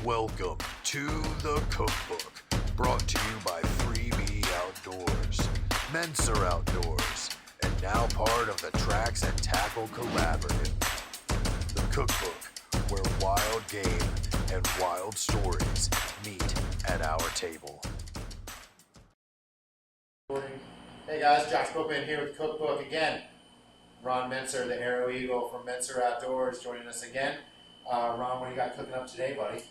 Welcome to the Cookbook, brought to you by Freebie Outdoors, Mentzer Outdoors, and now part of the Tracks and Tackle Collaborative. The Cookbook, where wild game and wild stories meet at our table. Hey guys, Josh Bookman here with Cookbook again. Ron Mentzer, the Arrow Eagle from Mentzer Outdoors, joining us again. Ron, what do you got cooking up today, buddy?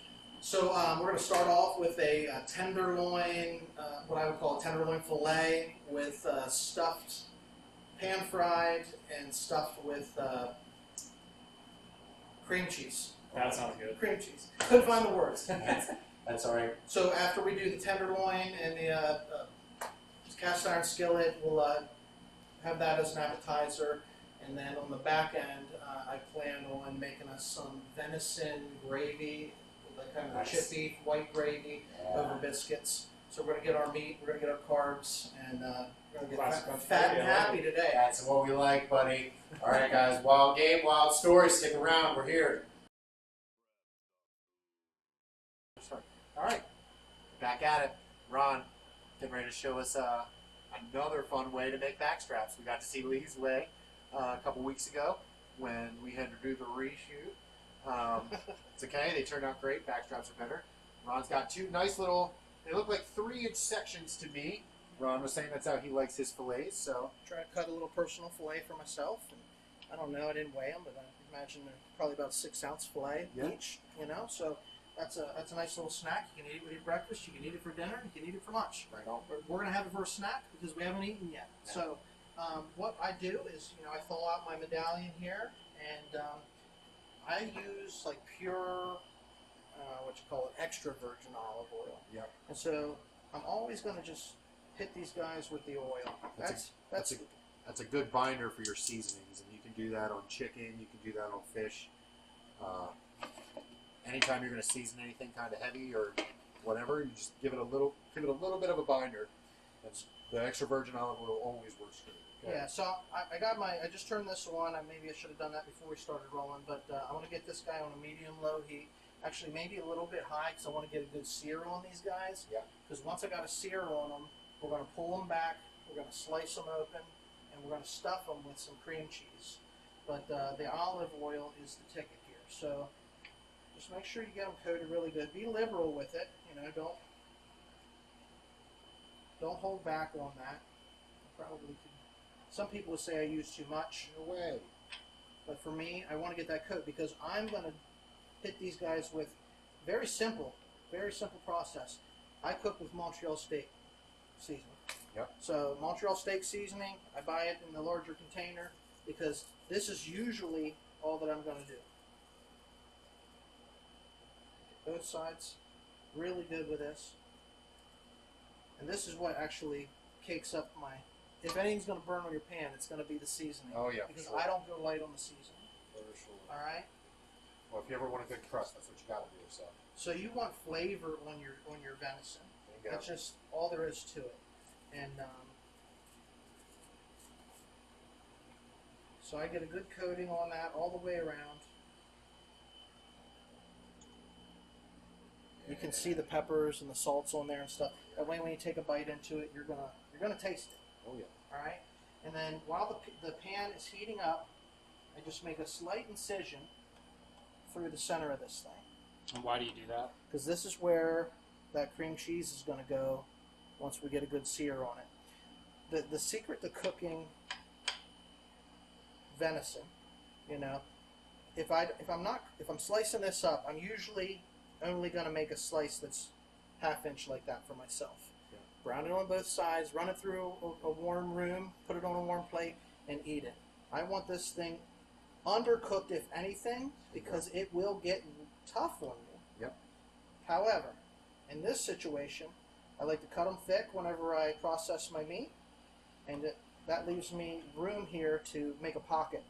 So we're going to start off with a tenderloin, what I would call a tenderloin fillet with stuffed, pan-fried, and stuffed with cream cheese. That sounds good. Cream cheese. Couldn't find the words. That's all right. So after we do the tenderloin and the cast iron skillet, we'll have that as an appetizer. And then on the back end, I plan on making us some venison gravy, like kind of Nice. chippy white gravy over biscuits. So we're gonna get our meat, we're gonna get our carbs, and we're gonna get Classic fat and yeah. happy today. That's what we like, buddy. All right, guys. Wild game, wild stories. Stick around. We're here. All right. Back at it. Ron, getting ready to show us another fun way to make backstraps. We got to see Lee's way a couple weeks ago when we had to do the reshoot. It's okay. They turned out great. Backstraps are better. Ron's got two nice little, they look like 3-inch sections to me. Ron was saying that's how he likes his fillets, so. Try to cut a little personal fillet for myself. And I don't know, I didn't weigh them, but I imagine they're probably about 6-ounce fillet each. You know, so that's a nice little snack. You can eat it with your breakfast. You can eat it for dinner. You can eat it for lunch. Right on. We're gonna have it for a snack because we haven't eaten yet. Yeah. So what I do is, I thaw out my medallion here, and I use like pure, extra virgin olive oil. Yep. And so I'm always gonna just hit these guys with the oil. That's a good binder for your seasonings, and you can do that on chicken. You can do that on fish. Anytime you're going to season anything kind of heavy or whatever, you just give it a little bit of a binder. That's, the extra virgin olive oil always works good. Okay. Yeah. So I just turned this on. Maybe I should have done that before we started rolling, but I want to get this guy on a medium-low heat. Actually, maybe a little bit high because I want to get a good sear on these guys. Yeah. Because once I got a sear on them, we're going to pull them back. We're going to slice them open, and we're going to stuff them with some cream cheese. But the olive oil is the ticket here. So just make sure you get them coated really good. Be liberal with it. Don't hold back on that. Probably could. Some people would say I use too much. No way. But for me, I want to get that coat because I'm going to hit these guys with very simple process. I cook with Montreal steak seasoning. Yep. So Montreal steak seasoning, I buy it in the larger container because this is usually all that I'm going to do. Both sides, really good with this. And this is what actually cakes up my, if anything's going to burn on your pan, it's going to be the seasoning. Oh yeah. Because sure. I don't go light on the seasoning. For sure. All right? Well, if you ever want a good crust, that's what you got to do. So you want flavor on your venison. There you go. That's just all there is to it. And so I get a good coating on that all the way around. You can see the peppers and the salts on there and stuff. That way, when you take a bite into it, you're gonna taste it. Oh yeah. All right. And then while the pan is heating up, I just make a slight incision through the center of this thing. And why do you do that? Because this is where that cream cheese is going to go once we get a good sear on it. The secret to cooking venison, if I'm slicing this up, I'm usually only going to make a slice that's half-inch like that for myself. Yeah. Brown it on both sides, run it through a warm room, put it on a warm plate, and eat it. I want this thing undercooked, if anything, because it will get tough on you. Yep. However, in this situation, I like to cut them thick whenever I process my meat, and that leaves me room here to make a pocket.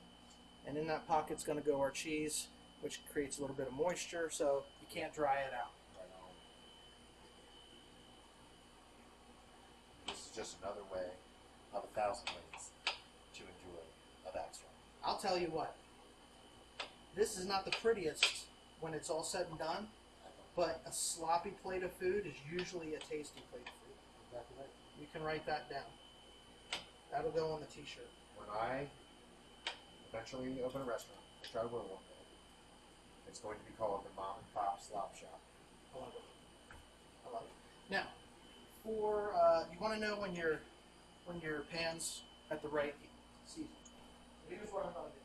And in that pocket's going to go our cheese, which creates a little bit of moisture, so you can't dry it out. Right on. This is just another way of 1,000 ways to enjoy a backstrap. I'll tell you what, this is not the prettiest when it's all said and done, But a sloppy plate of food is usually a tasty plate of food. Exactly right. You can write that down. That'll go on the t-shirt. When I eventually open a restaurant, I try to will one day, it's going to be called the Mom and Pop Slop Shop. I love it. I love it. Now, for you want to know when your pan's at the right season. Here's what I'm going to do.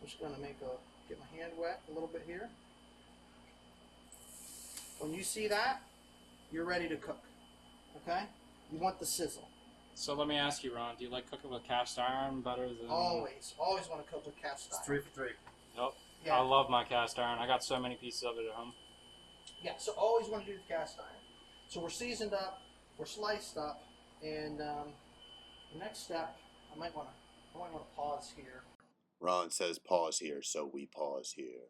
Just going to get my hand wet a little bit here. When you see that, you're ready to cook. Okay? You want the sizzle. So let me ask you, Ron, do you like cooking with cast iron better than... Always want to cook with cast iron. It's 3 for 3. Yep. Yeah. I love my cast iron. I got so many pieces of it at home. Yeah, so always want to do the cast iron. So we're seasoned up, we're sliced up, and the next step, I might want to pause here. Ron says pause here, so we pause here.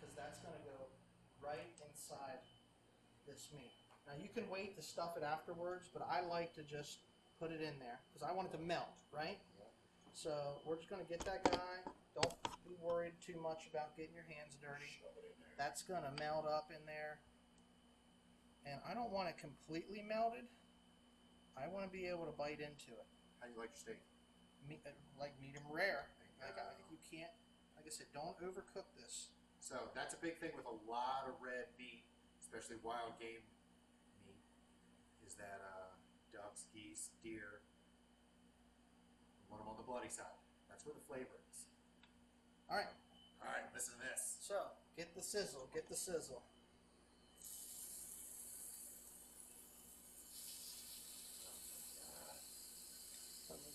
Because that's going to go right inside this meat. Now you can wait to stuff it afterwards, but I like to just put it in there because I want it to melt, right? Yeah. So we're just going to get that guy. Don't be worried too much about getting your hands dirty. That's going to melt up in there. And I don't want it completely melted. I want to be able to bite into it. How do you like your steak? Like medium rare. You can't, like I said, don't overcook this. So that's a big thing with a lot of red meat, especially wild game meat, is that ducks, geese, deer, you want them on the bloody side. That's where the flavor is. All right. All right, listen to this. So get the sizzle. Get the sizzle.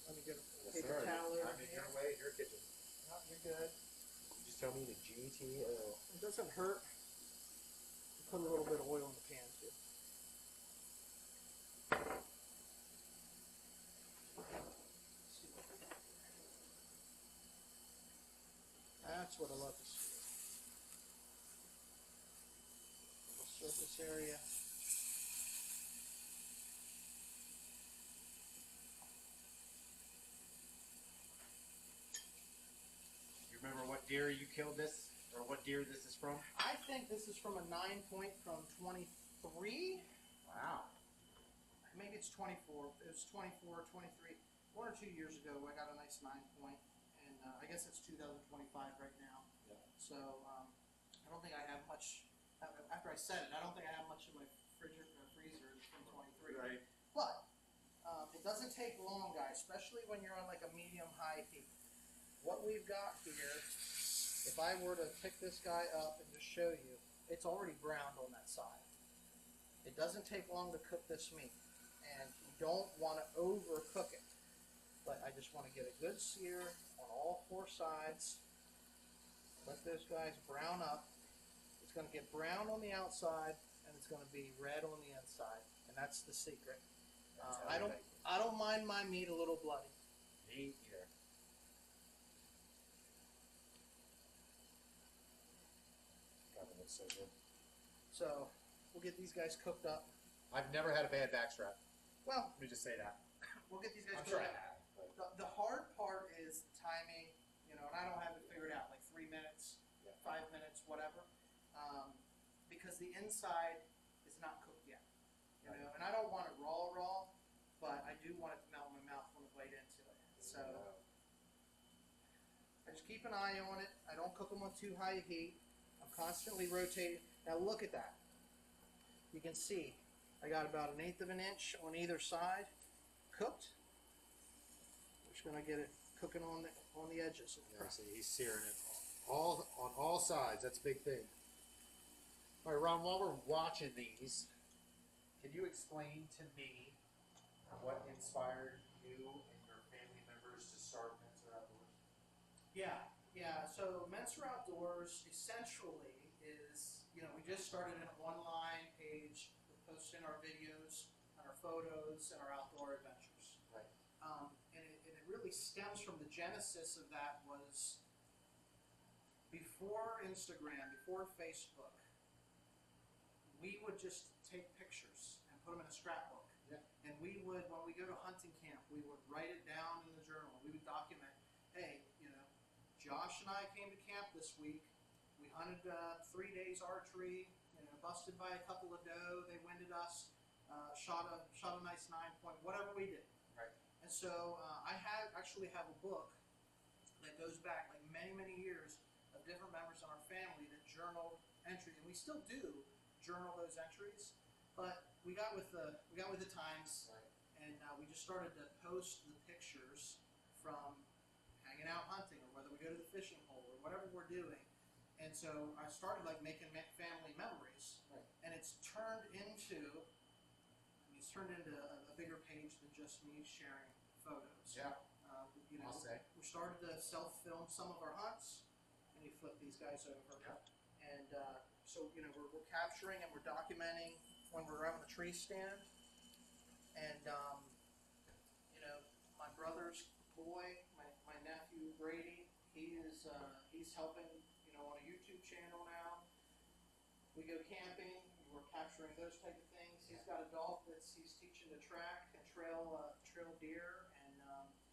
Let me get a paper towel over I'm in here. your way, in your kitchen. No, you're good. You just tell me the GTO. It doesn't hurt. Put a little bit of oil in the pan too. That's what I love to see. Surface area. You remember what deer you killed this, or what deer this is from? I think this is from a 9-point from 23. Wow. Maybe it's 24. It was 24, 23. 1 or 2 years ago, I got a nice 9-point, and I guess it's 2025 right now. Yeah. So I don't think I have much. After I said it, I don't think I have much in my freezer from 23. Right. But it doesn't take long, guys, especially when you're on like a medium-high heat. What we've got here, if I were to pick this guy up and just show you, it's already browned on that side. It doesn't take long to cook this meat, and you don't want to overcook it. But I just want to get a good sear on all 4 sides. Let those guys brown up. It's going to get brown on the outside, and it's going to be red on the inside, and that's the secret. I don't mind my meat a little bloody. Me either. God, that looks so good. So we'll get these guys cooked up. I've never had a bad backstrap. Well, Let me just say that. we'll get these guys I'm sure cooked I up. have. The hard part is timing, and I don't have it figured out, like 3 minutes, Yeah. 5 minutes, whatever, because the inside is not cooked yet, and I don't want it raw, but I do want it to melt in my mouth when I bite into it. So I just keep an eye on it. I don't cook them with too high a heat. I'm constantly rotating. Now look at that. You can see I got about 1/8 of an inch on either side cooked. We're just gonna get it cooking on the edges. Yeah, see, he's searing it on all sides. That's a big thing. All right, Ron, while we're watching these, can you explain to me what inspired you and your family members to start Mentzer Outdoors? Yeah. So Mentzer Outdoors essentially is, we just started an online page. We're posting our videos and our photos and our outdoor adventures. Right. And it really stems from the genesis of that was before Instagram, before Facebook, we would just take pictures and put them in a scrapbook. Yeah. And we would, when we go to hunting camp, we would write it down in the journal. We would document, hey, Josh and I came to camp this week. We hunted 3 days archery, busted by a couple of doe. They winded us, shot a nice 9-point, whatever we did. Right. And so I actually have a book that goes back like many years of different members in our family that journaled entries, and we still do journal those entries. But we got with the times, Right. and we just started to post the pictures from hanging out hunting, or whether we go to the fishing hole, or whatever we're doing. And so I started like making family memories, Right. and it's turned into a bigger page than just me sharing photos. Yeah. You I'll say. we started to self-film some of our hunts, and you flip these guys over. Yeah. And so we're capturing and we're documenting when we're out on the tree stand. And my brother's boy, my nephew Brady, he's helping on a YouTube channel now. We go camping, we're capturing those type of things. He's got a dog he's teaching to track and trail deer, and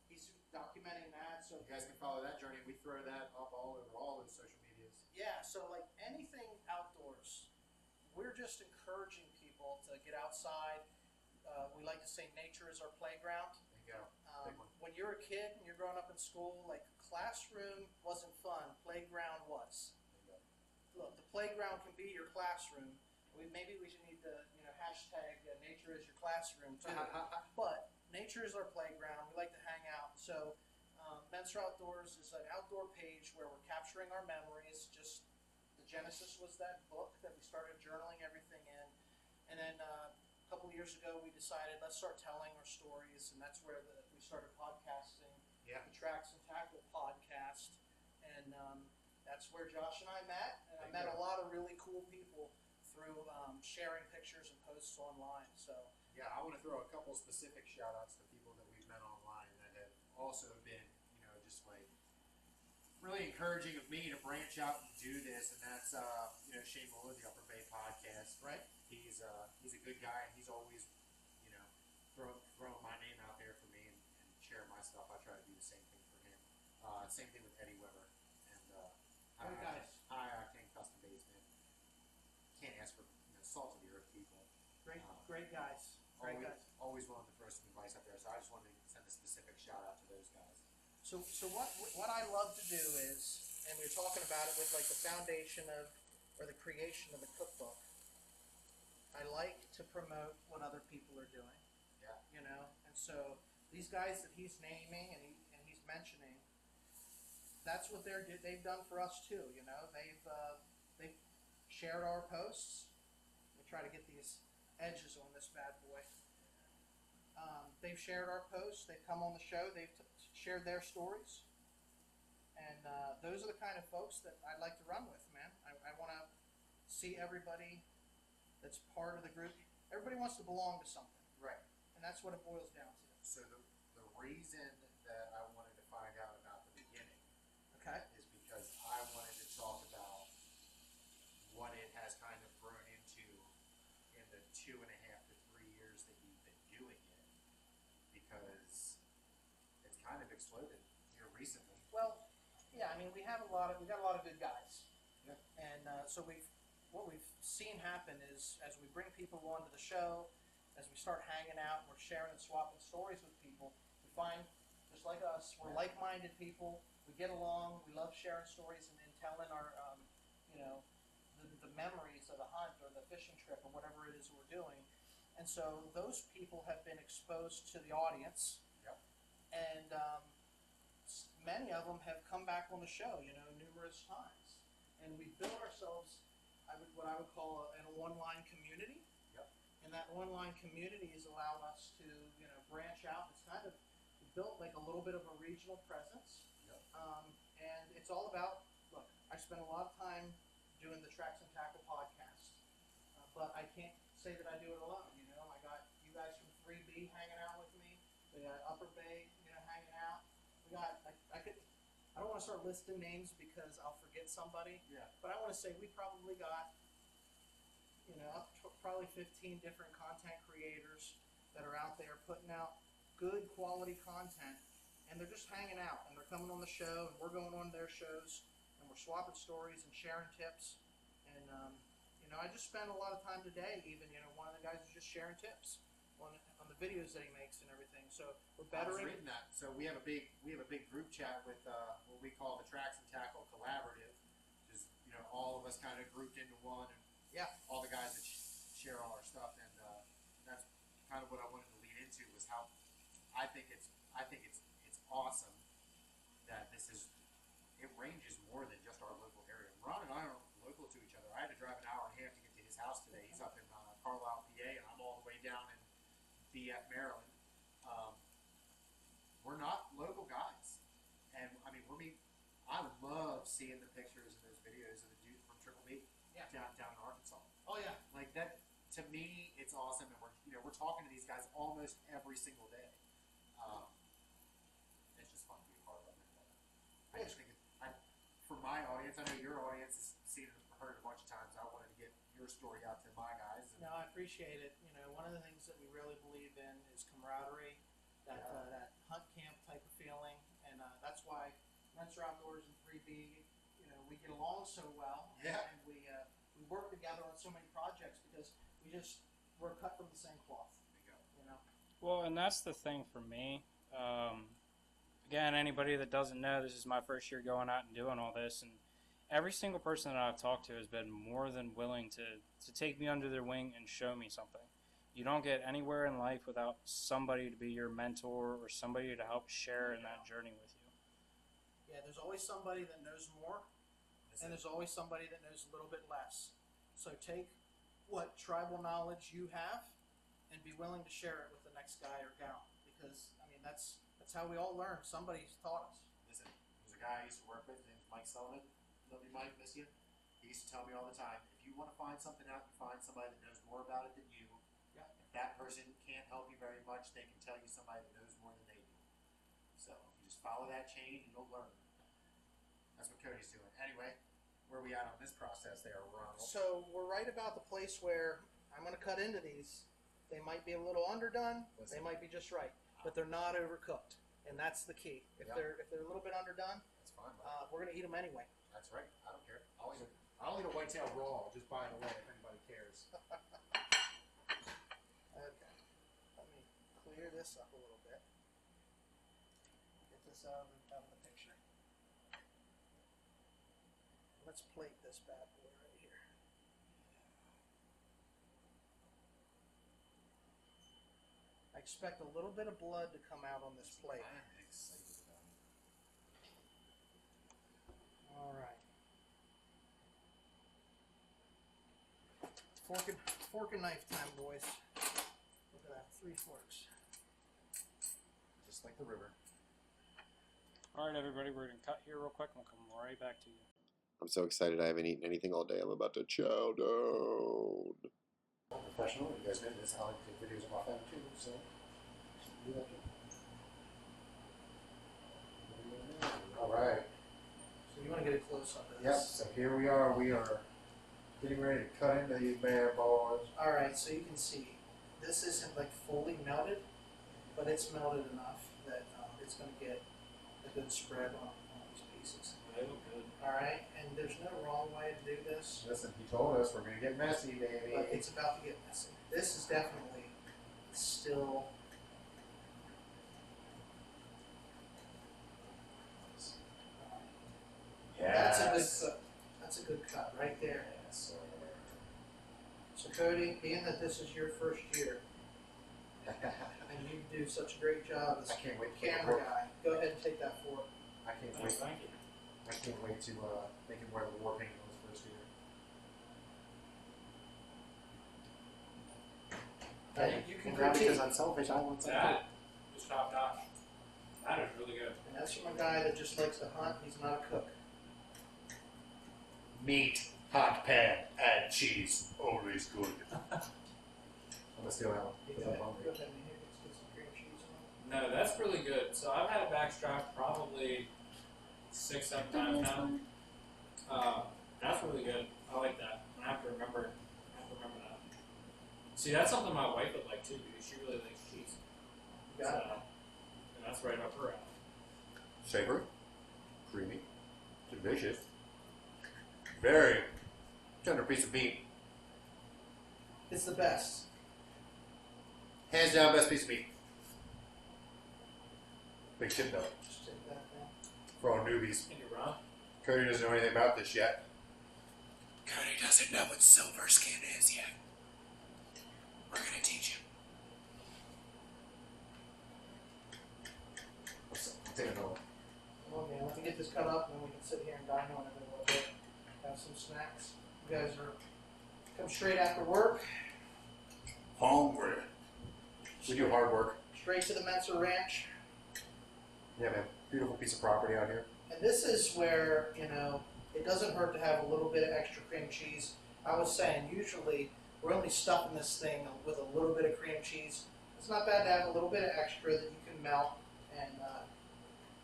he's documenting that. So You guys can follow that journey. We throw that up all over all those social medias. yeah, so like anything outdoors, we're just encouraging people to get outside. We like to say nature is our playground. There you go. Big one. When you're a kid and you're growing up in school, like classroom wasn't fun, playground was. There you go. Look, the playground can be your classroom. Maybe we should need to hashtag nature is your classroom too. But nature is our playground. We like to hang out. So Mentzer Outdoors is an outdoor page where we're capturing our memories. Just the genesis was that book that we started journaling everything in. And then a couple of years ago, we decided let's start telling our stories, and that's where we started podcasting. Yeah. The Tracks and Tackle podcast, and that's where Josh and I met. And I There met you a go. lot of really cool people through sharing pictures and posts online. So Yeah, I want to throw a couple specific shout outs to people that we've met online that have also been, just like really encouraging of me to branch out and do this. And that's, Shane Muller, the Upper Bay podcast. right, He's a good guy, and he's always, throwing my name out there for me and sharing my stuff. I try to do the same thing for him. Same thing with Eddie Weber and Good guys. High Octane Custom Basement. Can't ask for salt of the earth people. great guys, great guys. Always willing to throw some advice out there. So I just wanted to send a specific shout out to those guys. So what I love to do is, and we were talking about it with like the foundation or the creation of the cookbook. I like to promote what other people are doing. Yeah. And so these guys that he's naming and he's mentioning, that's what they've done for us too. They've shared our posts. We try to get these edges on this bad boy. They've shared our posts. They've come on the show. They've shared their stories, and those are the kind of folks that I'd like to run with, man. I want to see everybody that's part of the group. Everybody wants to belong to something. Right. And that's what it boils down to. So the reason that I wanted to find out about the beginning Okay? is because I wanted to talk about what it has kind of grown into in the 2.5 to 3 years that you've been doing it, because it's kind of exploded here recently. Well, yeah. I mean, we got a lot of good guys. Yeah. And so what we've seen happen is as we bring people onto the show, as we start hanging out and we're sharing and swapping stories with people, we find, just like us, we're like-minded people. We get along. We love sharing stories and telling our, the memories of the hunt or the fishing trip or whatever it is we're doing. And so those people have been exposed to the audience. Yep. And many of them have come back on the show, numerous times. And we built ourselves, what I would call an online community. Yep. And that online community has allowed us to, branch out. It's kind of built like a little bit of a regional presence. Yep. And it's all about, look, I spend a lot of time doing the Tracks and Tackle podcast, but I can't say that I do it alone. I got you guys from 3B hanging out with me. We got Upper Bay, hanging out. We got, I don't want to start listing names because I'll forget somebody. Yeah. But I want to say we probably got, up to probably 15 different content creators that are out there putting out good quality content. and they're just hanging out, and they're coming on the show, and we're going on their shows, and we're swapping stories and sharing tips. And I just spent a lot of time today. Even one of the guys is just sharing tips on the videos that he makes and everything. So we're I was bettering. reading that. So we have a big group chat with what we call the Tracks and Tackle Collaborative, which is all of us kind of grouped into one, and all the guys that share all our stuff. And that's kind of what I wanted to lead into was how I think it's awesome that it ranges more than just our local area. Ron and I are local to each other. I had to drive an hour and a half to get to his house today. He's up in Carlisle, PA, and I'm all the way down in BF, Maryland. We're not local guys, and I mean I love seeing the pictures and those videos of the dude from Triple B down in Arkansas. Oh yeah. Like that, to me, it's awesome, and we're talking to these guys almost every single day. It's just fun to be a part of it. I just think for my audience, I know your audience has seen it, heard it a bunch of times. I wanted to get your story out to my guys. No, I appreciate it. One of the things that we really believe in is camaraderie, that hunt camp type of feeling, and that's why Mentzer Outdoors and 3B, we get along so well. Yeah. And we work together on so many projects because we're cut from the same cloth. There you go. Well, and that's the thing for me. Again, anybody that doesn't know, this is my first year going out and doing all this, and every single person that I've talked to has been more than willing to take me under their wing and show me something. You don't get anywhere in life without somebody to be your mentor or somebody to help share in that journey with you. Yeah, there's always somebody that knows more, and there's always somebody that knows a little bit less. So take what tribal knowledge you have and be willing to share it with the next guy or gal, because that's how we all learn. Somebody's taught us. Listen, there's a guy I used to work with named Mike Sullivan. Love you, Mike. Miss you. He used to tell me all the time, if you want to find something out, you find somebody that knows more about it than you. Yeah. If that person can't help you very much, they can tell you somebody that knows more than they do. So you just follow that chain and you'll learn. That's what Cody's doing. Anyway, where are we at on this process there, Ronald? So we're right about the place where I'm going to cut into these. They might be a little underdone. They might be just right, but they're not overcooked, and that's the key. If they're a little bit underdone, that's fine. we're going to eat them anyway. That's right. I don't care. I'll eat a whitetail raw, just by the way, if anybody cares. Okay. Let me clear this up a little bit. Get this out of the picture. Let's plate this bad boy right here. I expect a little bit of blood to come out on this plate. I'm excited about it. All right. Fork and knife time, boys. Look at that, 3 forks. Just like the river. All right, everybody, we're going to cut here real quick, and we'll come right back to you. I'm so excited I haven't eaten anything all day. I'm about to chow down. I'm professional. You guys know this. I like to take videos of my phone too, so do that too. All right. So you want to get a close up of this? Yep. So here we are. We are getting ready to cut into these bad boys. All right. So you can see this isn't like fully melted, but it's melted enough that it's going to get a good spread on these pieces. They look good. All right. And there's no wrong way to do this. Listen, he told us we're going to get messy, baby. But it's about to get messy. This is definitely still. Yes. That's a good cut. That's a good cut right there. Yes, sir. So Cody, being that this is your first year, and you do such a great job as I can't wait for camera the guy, go ahead and take that fork. I can't Oh, wait. thank you. I can't wait to make him wear the war paint on his first year. And you can Not because critique. I'm selfish. I want something. That is top notch. That is really good. And that's from a guy that just likes to hunt. He's not a cook. Meat, hot pan, and cheese. Always good. I'm gonna steal that one. You Because go I'm ahead. hungry. Go ahead and here, let's get some cream cheese on No, that's really good. So I've had a backstrap probably 6-7 times now. That's really good. I like that. I have to remember that. See, that's something my wife would like too, because she really likes cheese. it. Got it. So, and that's right up her alley. Savory, creamy, delicious, very tender piece of meat. It's the best. Hands down, best piece of meat. Big tip though, Just take that down. for all newbies. Thank you, Ron. Cody doesn't know anything about this yet. Cody doesn't know what silver skin is yet. We're gonna teach him. I'll take another one. Oh man, let me get this cut up and then we can sit here and dine on it a little bit. Have some snacks. You guys are come straight after work, Hungry. We do hard work. straight to the Mentzer Ranch. Yeah, man. Beautiful piece of property out here. And this is where, you know, it doesn't hurt to have a little bit of extra cream cheese. I was saying, usually we're only stuffing this thing with a little bit of cream cheese. It's not bad to have a little bit of extra that you can melt and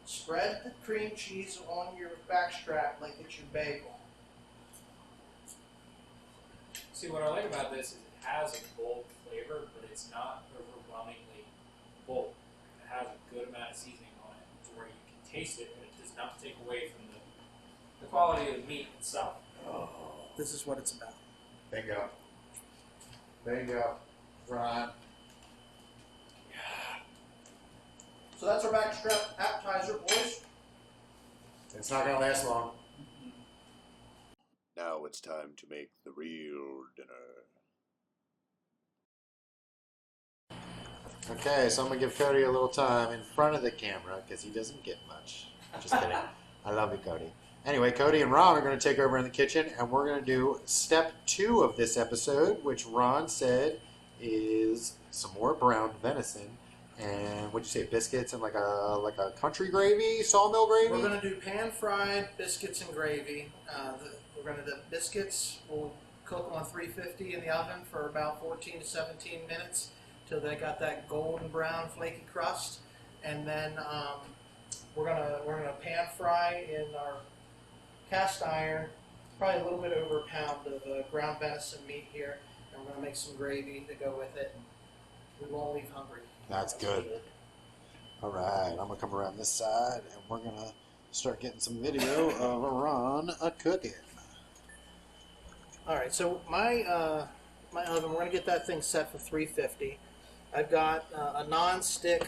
spread the cream cheese on your backstrap like it's your bagel. See, what I like about this is it has a bold flavor, but it's not overwhelmingly bold. It has a good amount of seasoning on it to where you can taste it, but it does not take away from the quality of the meat itself. Oh. This is what it's about. Bingo. Bingo. Ron. So that's our backstrap appetizer, boys. It's not gonna last long. Now it's time to make the real dinner. Okay, so I'm gonna give Cody a little time in front of the camera because he doesn't get much. Just kidding. I love you, Cody. Anyway, Cody and Ron are gonna take over in the kitchen, and we're gonna do step 2 of this episode, which Ron said is some more browned venison. And what'd you say, biscuits and like a country gravy, sawmill gravy? We're going to do pan-fried biscuits and gravy. The biscuits, we'll cook them on 350 in the oven for about 14 to 17 minutes till they got that golden brown flaky crust. And then we're gonna pan fry in our cast iron, probably a little bit over a pound of ground venison meat here. And we're going to make some gravy to go with it. We won't leave hungry. That's good. All right, I'm gonna come around this side, and we're gonna start getting some video of Ron cooking. All right, so my oven, we're gonna get that thing set for 350. I've got a non-stick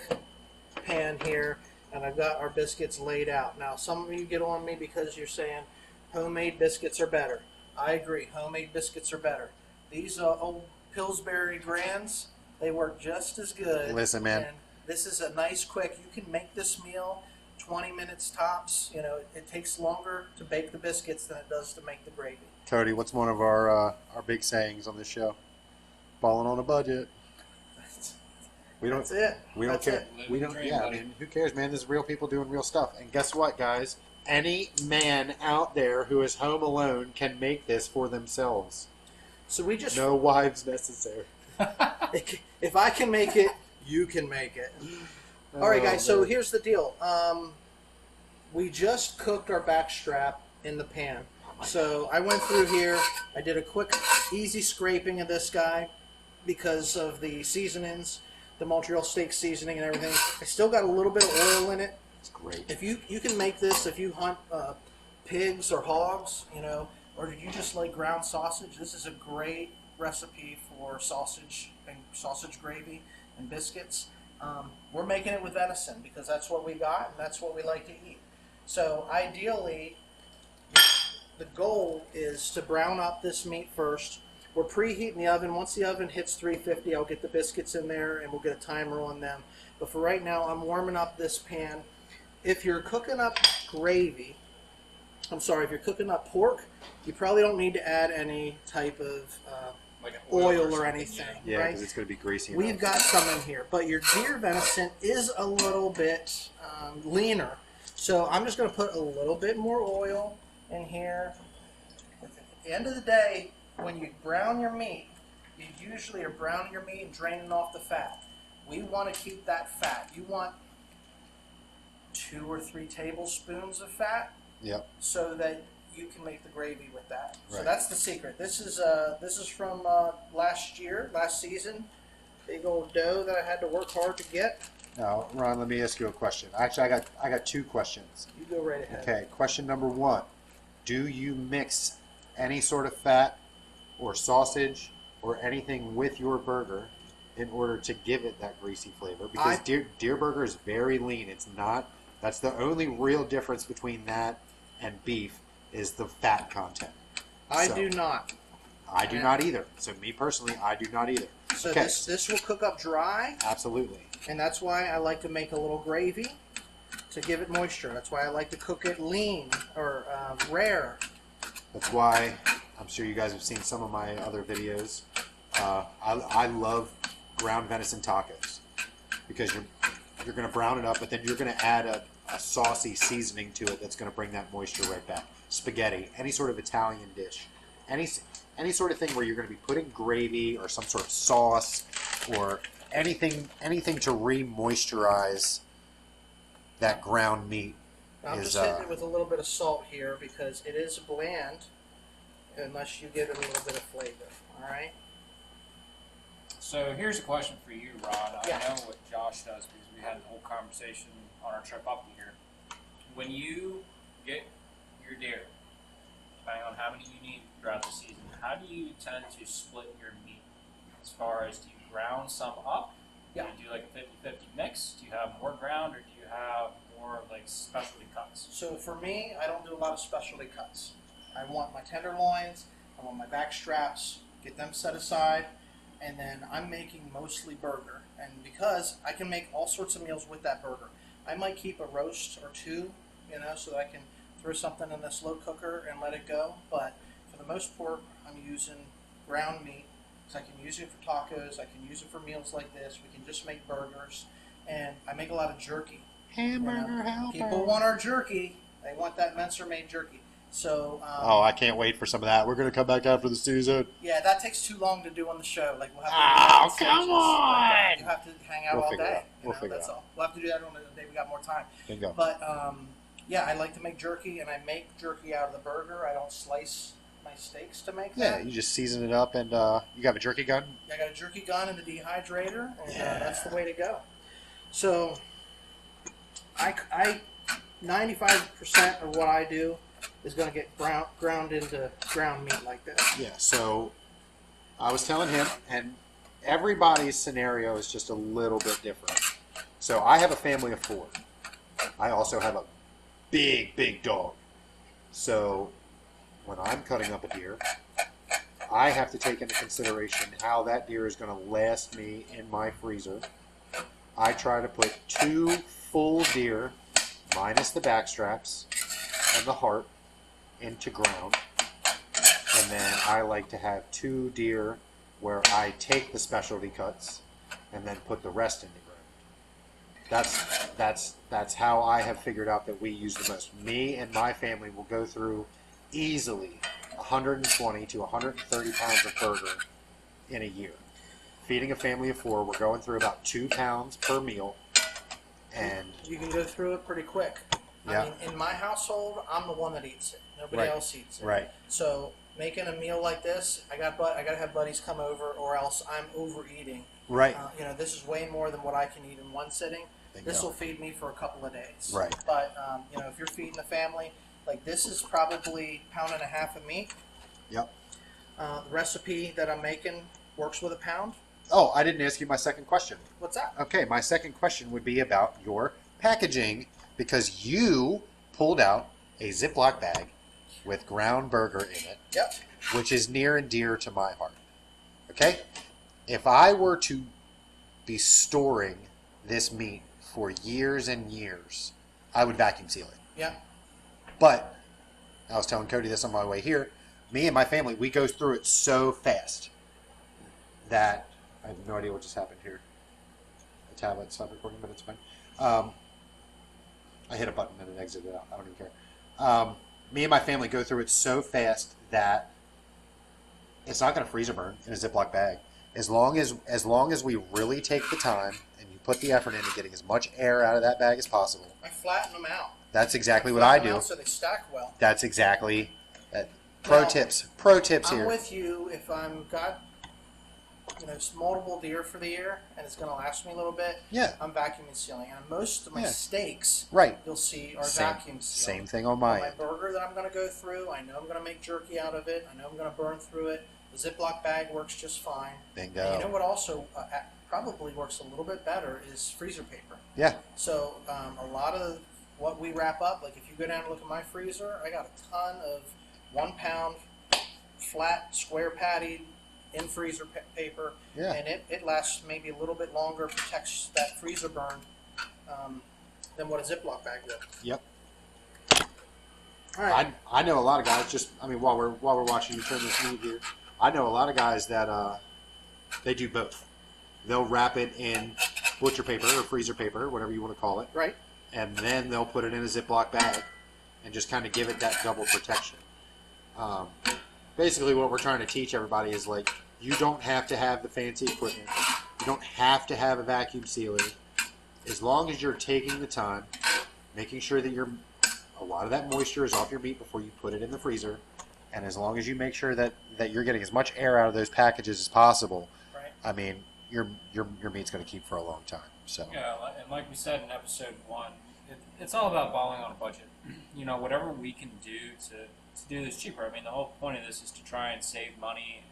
pan here, and I've got our biscuits laid out. Now, some of you get on me because you're saying homemade biscuits are better. I agree, homemade biscuits are better. These old Pillsbury Grands, they work just as good. Listen, man. And this is a nice, quick. You can make this meal 20 minutes tops. You know, it takes longer to bake the biscuits than it does to make the gravy. Cody, what's one of our big sayings on this show? Balling on a budget. We don't. That's it. We don't That's care. it. We don't. Yeah, I mean, who cares, man? This is real people doing real stuff. And guess what, guys? Any man out there who is home alone can make this for themselves. So we just No wives necessary. if I can make it, you can make it. All right, guys. So man. here's the deal. We just cooked our backstrap in the pan. So I went through here. I did a quick, easy scraping of this guy because of the seasonings, the Montreal steak seasoning and everything. I still got a little bit of oil in it. It's great. If you can make this, if you hunt pigs or hogs, you know, or you just like ground sausage, this is a great recipe for sausage and sausage gravy and biscuits. We're making it with venison because that's what we got and that's what we like to eat. So ideally, the goal is to brown up this meat first. We're preheating the oven. Once the oven hits 350, I'll get the biscuits in there and we'll get a timer on them. But for right now, I'm warming up this pan. If you're cooking up gravy, if you're cooking up pork, you probably don't need to add any type of Like an oil or something, anything, Yeah, right? because it's going to be greasy. We've enough. got some in here, but your deer venison is a little bit leaner. So I'm just going to put a little bit more oil in here. At the end of the day, when you brown your meat, you usually are browning your meat and draining off the fat. We want to keep that fat. You want 2 or 3 tablespoons of fat. Yep. So that you can make the gravy with that. So Right. that's the secret. This is from last season. Big old dough that I had to work hard to get. Now, Ron, let me ask you a question. Actually, I got two questions. You go right ahead. Okay, question number one. Do you mix any sort of fat or sausage or anything with your burger in order to give it that greasy flavor? Because deer burger is very lean. It's not. That's the only real difference between that and beef is the fat content. I do not. I do not either. So me personally, I do not either. So okay. this will cook up dry. Absolutely. And that's why I like to make a little gravy to give it moisture. That's why I like to cook it lean or rare. That's why I'm sure you guys have seen some of my other videos. I love ground venison tacos because you're going to brown it up, but then you're going to add a saucy seasoning to it that's going to bring that moisture right back. Spaghetti, any sort of Italian dish, any sort of thing where you're going to be putting gravy or some sort of sauce or anything to re-moisturize that ground meat. I'm just hitting it with a little bit of salt here because it is bland unless you give it a little bit of flavor. All right. So here's a question for you, Ron. Yeah. I know what Josh does because we had a whole conversation on our trip up here. When you get your deer, depending on how many you need throughout the season, how do you tend to split your meat? As far as, do you ground some up? Yeah. Do you do like a 50-50 mix? Do you have more ground or do you have more of like specialty cuts? So for me, I don't do a lot of specialty cuts. I want my tenderloins, I want my back straps, get them set aside, and then I'm making mostly burger. And because I can make all sorts of meals with that burger, I might keep a roast or two, so that I can throw something in the slow cooker and let it go. But for the most part, I'm using ground meat. So I can use it for tacos, I can use it for meals like this. We can just make burgers, and I make a lot of jerky. Hamburger helper. People want our jerky. They want that Mentzer made jerky. So. I can't wait for some of that. We're going to come back after the season. Yeah, that takes too long to do on the show. Like we'll have to. Come on! You have to hang out all day. We'll figure that's it out. all. We'll have to do that on the day we got more time. Bingo. But yeah, I like to make jerky, and I make jerky out of the burger. I don't slice my steaks to make Yeah, that. you just season it up, and you have a jerky gun? I got a jerky gun and a dehydrator, and that's the way to go. So, I 95% of what I do is going to get ground into ground meat like this. Yeah, so I was telling him, and everybody's scenario is just a little bit different. So I have a family of 4. I also have a big dog. So when I'm cutting up a deer, I have to take into consideration how that deer is going to last me in my freezer. I try to put 2 full deer, minus the back straps and the heart, into ground. And then I like to have 2 deer where I take the specialty cuts and then put the rest into ground. That's how I have figured out that we use the most. Me and my family will go through easily 120 to 130 pounds of burger in a year. Feeding a family of 4, we're going through about 2 pounds per meal, and you can go through it pretty quick. Yeah. I mean, in my household, I'm the one that eats it. Nobody else eats it. Right. So making a meal like this, I got to have buddies come over, or else I'm overeating. Right. This is way more than what I can eat in one sitting. Bingo. This will feed me for a couple of days. Right. But if you're feeding a family, like this is probably 1.5 pounds of meat. Yep. The recipe that I'm making works with a pound. Oh, I didn't ask you my second question. What's that? Okay, my second question would be about your packaging, because you pulled out a Ziploc bag with ground burger in it, Yep. which is near and dear to my heart. Okay? If I were to be storing this meat for years and years, I would vacuum seal it. Yeah. But I was telling Cody this on my way here. Me and my family, we go through it so fast that I have no idea what just happened here. The tablet stopped recording, but it's fine. I hit a button and it exited out. I don't even care. Me and my family go through it so fast that it's not going to freezer burn in a Ziploc bag. As long as we really take the time and you put the effort into getting as much air out of that bag as possible. I flatten them out. That's exactly what I Flatten them do. out so they stack well. That's exactly. Pro tips I'm here. with you if I'm got it's multiple deer for the year, and it's going to last me a little bit. Yeah. I'm vacuuming sealing, and most of my steaks, Right. you'll see, are Same- vacuum sealed. Same thing on On my my end. burger that I'm going to go through, I know I'm going to make jerky out of it. I know I'm going to burn through it. The Ziploc bag works just fine. Bingo. And you know what also probably works a little bit better is freezer paper. Yeah. So a lot of what we wrap up, like if you go down and look at my freezer, I got a ton of 1 pound flat square patty in freezer paper, Yeah. and it lasts maybe a little bit longer, protects that freezer burn than what a Ziploc bag will. Yep. All right. I know a lot of guys. While we're watching you turn this meat here, I know a lot of guys that they do both. They'll wrap it in butcher paper or freezer paper, whatever you want to call it, Right. and then they'll put it in a Ziploc bag and just kind of give it that double protection. Basically, what we're trying to teach everybody is like, you don't have to have the fancy equipment. You don't have to have a vacuum sealer. As long as you're taking the time, making sure that a lot of that moisture is off your meat before you put it in the freezer, and as long as you make sure that you're getting as much air out of those packages as possible, Right. I mean, your meat's going to keep for a long time. So Yeah, and like we said in episode 1, it's all about balling on a budget. Whatever we can do to do this cheaper. I mean, the whole point of this is to try and save money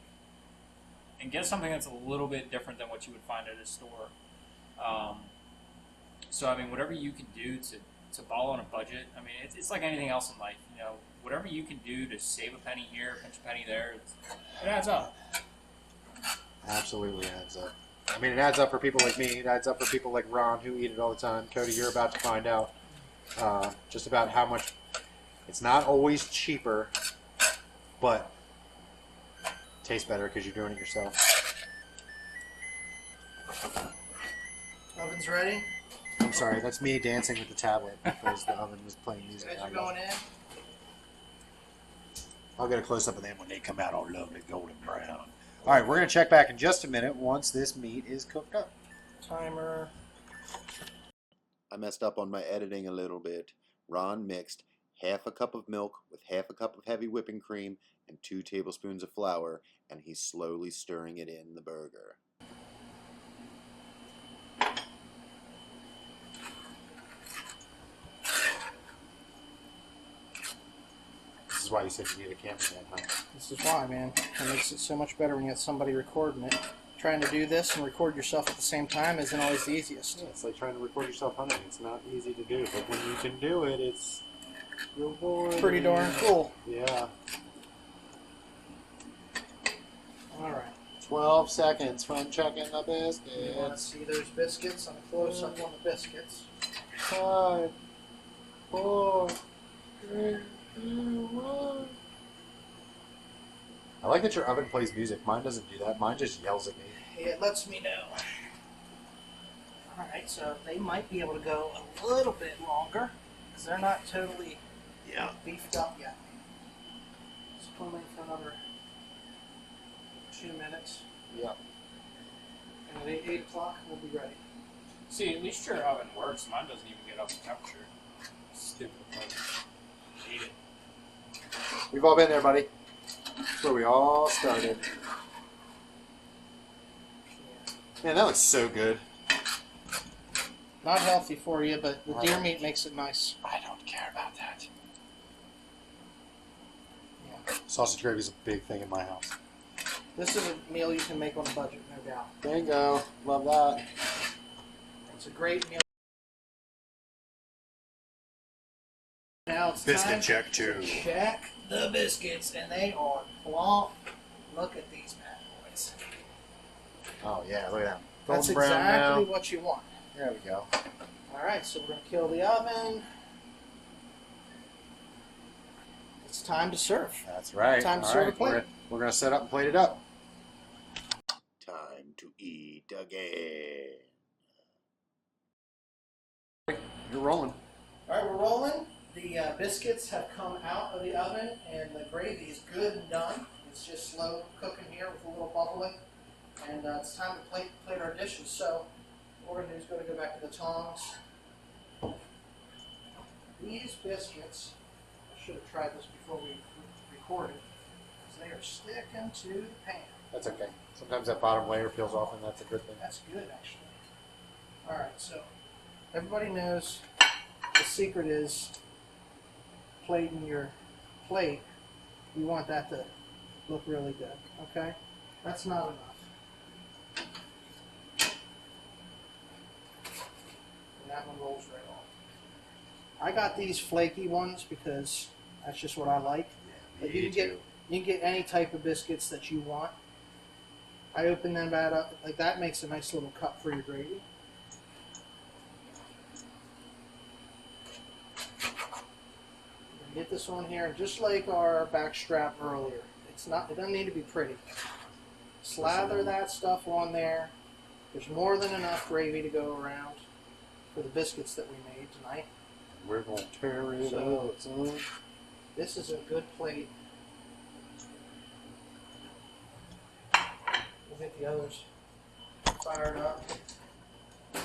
and get something that's a little bit different than what you would find at a store. So, I mean, whatever you can do to ball on a budget, I mean, it's like anything else in life. Whatever you can do to save a penny here, pinch a penny there, it adds up. absolutely adds up. I mean, it adds up for people like me. It adds up for people like Ron, who eat it all the time. Cody, you're about to find out just about how much. It's not always cheaper, but it tastes better because you're doing it yourself. Oven's ready. I'm sorry, that's me dancing with the tablet because the oven was playing music. Guys are going in. I'll get a close up of them when they come out all lovely golden brown. All right, we're going to check back in just a minute once this meat is cooked up. Timer. I messed up on my editing a little bit. Ron mixed half a cup of milk with half a cup of heavy whipping cream and 2 tablespoons of flour, and he's slowly stirring it in the burger. This is why you said you need a cameraman, huh? This is why, man. It makes it so much better when you have somebody recording it. Trying to do this and record yourself at the same time isn't always the easiest. Yeah, it's like trying to record yourself hunting. It's not easy to do, but when you can do it, it's rewarding. Pretty darn cool. Yeah. All right. 12 seconds from checking the You want to biscuits. see those biscuits? I'm close up on the biscuits. 5, 4, 3, 2, 1. I like that your oven plays music. Mine doesn't do that. Mine just yells at me. It lets me know. All right, so they might be able to go a little bit longer because they're not totally beefed up yet. Let's put them in for another 2 minutes. Yep. And at 8 o'clock, we'll be ready. See, at least your oven works. Mine doesn't even get up to temperature. Stupid oven. Hate it. We've all been there, buddy. That's where we all started. Man, that looks so good. Not healthy for you, but the deer meat makes it nice. I don't care about that. Yeah. Sausage gravy is a big thing in my house. This is a meal you can make on a budget, no doubt. Bingo. Love that. It's a great meal. Now it's Biscuit time check 2. to check the biscuits, and they are plump. Look at these bad boys. Oh, yeah, look at that. That's Golden brown exactly now. what you want. There we go. All right, so we're going to kill the oven. It's time to serve. That's right. Time to All serve right, a plate. We're going to set up and plate it up. Time to eat again. You're rolling. All right, we're rolling. The biscuits have come out of the oven, and the gravy is good and done. It's just slow cooking here with a little bubbling. And it's time to plate our dishes. So what we're going to do is go back to the tongs. These biscuits, I should have tried this before we recorded, because they are sticking to the pan. That's okay. Sometimes that bottom layer peels off, and that's a good thing. That's good, actually. All right, so everybody knows the secret is plating your plate. You want that to look really good, okay? That's not enough. And that one rolls right off. I got these flaky ones because that's just what I like. But you can get any type of biscuits that you want. I open them back up. Like that makes a nice little cup for your gravy. Get this on here, just like our back strap earlier. It doesn't need to be pretty. Slather that stuff on there. There's more than enough gravy to go around for the biscuits that we made tonight. We're going to tear it up, son. This is a good plate. We'll get the others fired up. A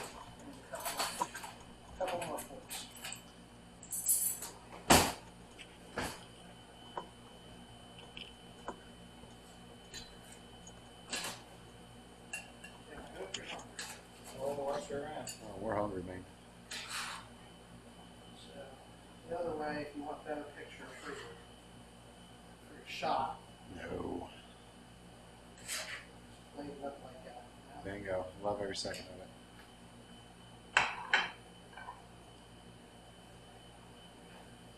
couple more forks. Oh, we're hungry, man. So, the other way, if you want better picture for your shot, No. lay it up like that. Bingo. Love every second of it.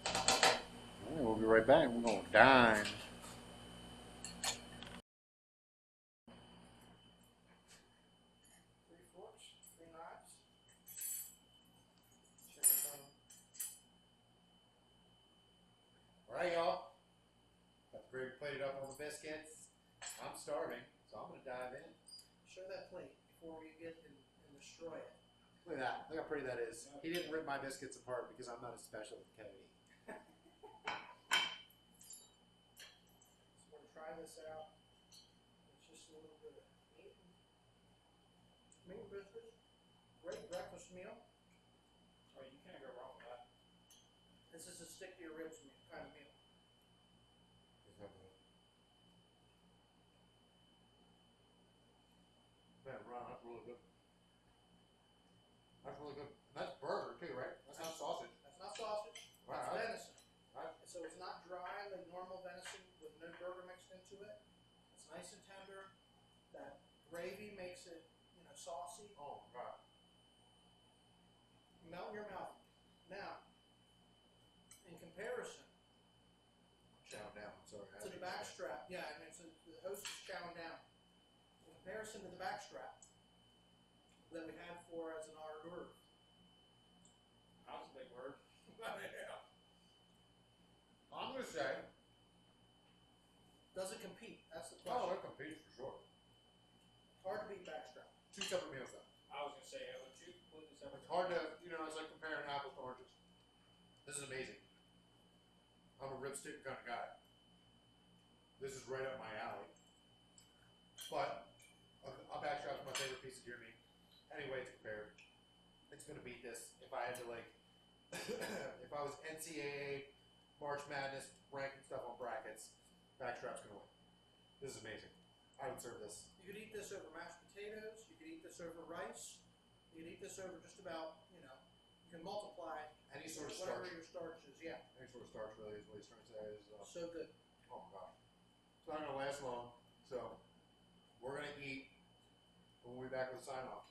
All right, we'll be right back. We're going to dine. Three forks, 3 knives. All right, y'all. Got the gravy plated up on the biscuits. I'm starving, so I'm gonna dive in. Show that plate before we get and destroy it. Look at that. Look how pretty that is. He didn't rip my biscuits apart because I'm not as special as Kennedy. So we're going to try this out. It's just a little bit of meat. Meat and biscuits. Great breakfast meal. Oh, you can't go wrong with that. This is a stick to your ribs meal, kind of meal. Man, Ron, that's really good. That's really good. And that's burger too, right? That's not sausage. That's not sausage. Wow. That's venison. Right. So it's not dry like normal venison with no burger mixed into it. It's nice and tender. That gravy makes it, saucy. Oh my god. Melt in your mouth. Now, in comparison Chowing down. I'm sorry. to the back strap, yeah, I mean, so the host is chowing down. In comparison to the back strap that we had for as an hors d'oeuvre. That was a big word. Yeah. I'm gonna say. Does it compete? That's the Oh, question. it competes for sure. Hard to beat backstrap. 2 separate meals though. I was gonna say two completely separate. It's hard to, it's like comparing apples to oranges. This is amazing. I'm a rib stick kind of guy. This is right up my alley. But a backstrap's my favorite piece of deer meat. Anyway, it's compared. It's gonna beat this. If I had to if I was NCAA March Madness ranking stuff on brackets, backstrap's gonna win. This is amazing. I would serve this. You could eat this over mashed potatoes. You could eat this over rice. You could eat this over just about, you can multiply Any sort of whatever starch. your starch is. Yeah, Any sort of starch really is what he's trying to say is. so good. Oh my gosh. It's not gonna last long, so we're gonna eat when we'll be back with a sign off.